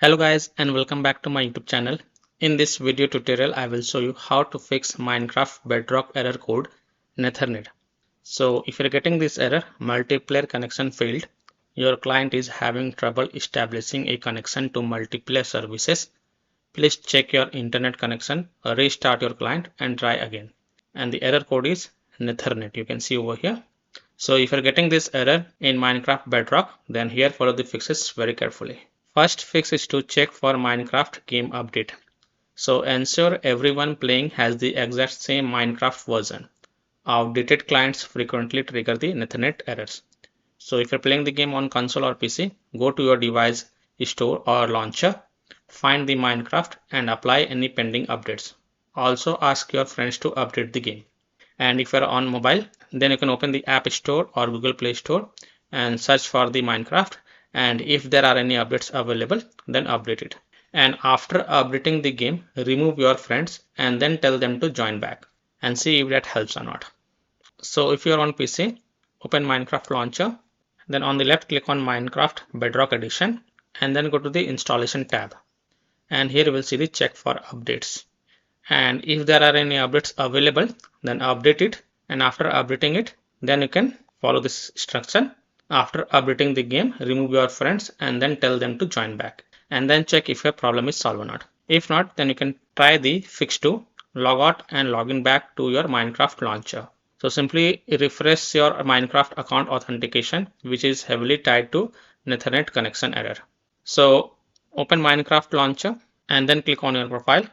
Hello guys and welcome back to my YouTube channel. In this video tutorial I will show you how to fix Minecraft Bedrock error code NetherNet. So if you're getting this error, multiplayer connection failed, your client is having trouble establishing a connection to multiplayer services, please check your internet connection, restart your client and try again. And the error code is NetherNet, you can see over here. So if you're getting this error in Minecraft Bedrock, then here follow the fixes very carefully. First fix is to check for Minecraft game update. So ensure everyone playing has the exact same Minecraft version. Outdated clients frequently trigger the NetherNet errors. So if you're playing the game on console or PC, go to your device store or launcher, find the Minecraft and apply any pending updates. Also ask your friends to update the game. And if you're on mobile, then you can open the App Store or Google Play Store and search for the Minecraft, and if there are any updates available, then update it. And after updating the game, remove your friends and then tell them to join back and see if that helps or not. So if you're on PC, open Minecraft launcher, then on the left click on Minecraft Bedrock Edition and then go to the installation tab, and here you will see the check for updates. And if there are any updates available, then update it, and after updating it, then you can follow this instruction. After updating the game, remove your friends and then tell them to join back, and then check if your problem is solved or not. If not, then you can try the fix to log out and log in back to your Minecraft launcher. So simply refresh your Minecraft account authentication, which is heavily tied to NetherNet connection error. So open Minecraft launcher and then click on your profile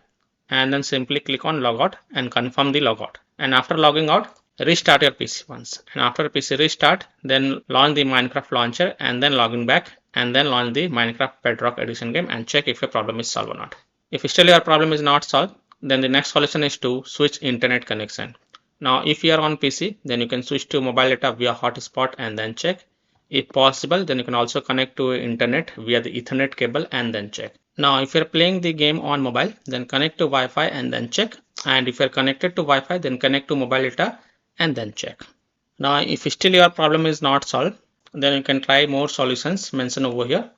and then simply click on logout and confirm the logout. And after logging out, restart your PC once, and after PC restart, then launch the Minecraft launcher and then log in back and then launch the Minecraft Bedrock Edition game and check if your problem is solved or not. If still your problem is not solved, then the next solution is to switch internet connection. Now if you are on PC, then you can switch to mobile data via hotspot and then check. If possible, then you can also connect to internet via the Ethernet cable and then check. Now if you're playing the game on mobile, then connect to Wi-Fi and then check. And if you're connected to Wi-Fi, then connect to mobile data and then check. Now if still your problem is not solved, then you can try more solutions mentioned over here.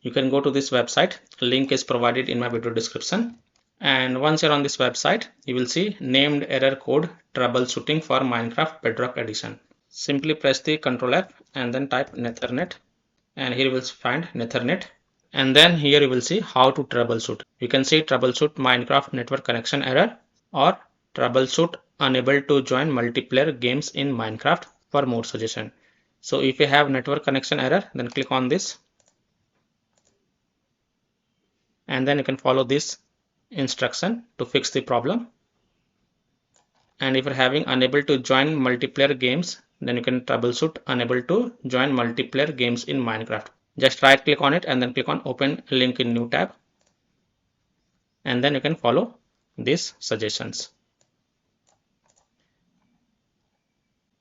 You can go to this website, link is provided in my video description, and once you're on this website, you will see named error code troubleshooting for Minecraft Bedrock Edition. Simply press the Ctrl F and then type NetherNet, and here you will find NetherNet, and then here you will see how to troubleshoot. You can see troubleshoot Minecraft network connection error or troubleshoot unable to join multiplayer games in Minecraft for more suggestion. So if you have network connection error, then click on this and then you can follow this instruction to fix the problem. And if you're having unable to join multiplayer games, then you can troubleshoot unable to join multiplayer games in Minecraft. Just right click on it and then click on open link in new tab, and then you can follow these suggestions.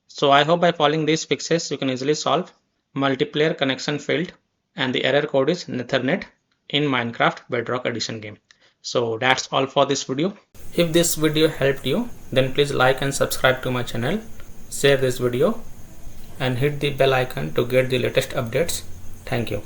So I hope by following these fixes you can easily solve multiplayer connection failed and the error code is NetherNet in Minecraft Bedrock Edition game. So that's all for this video. If this video helped you, then please like and subscribe to my channel, share this video and hit the bell icon to get the latest updates. Thank you.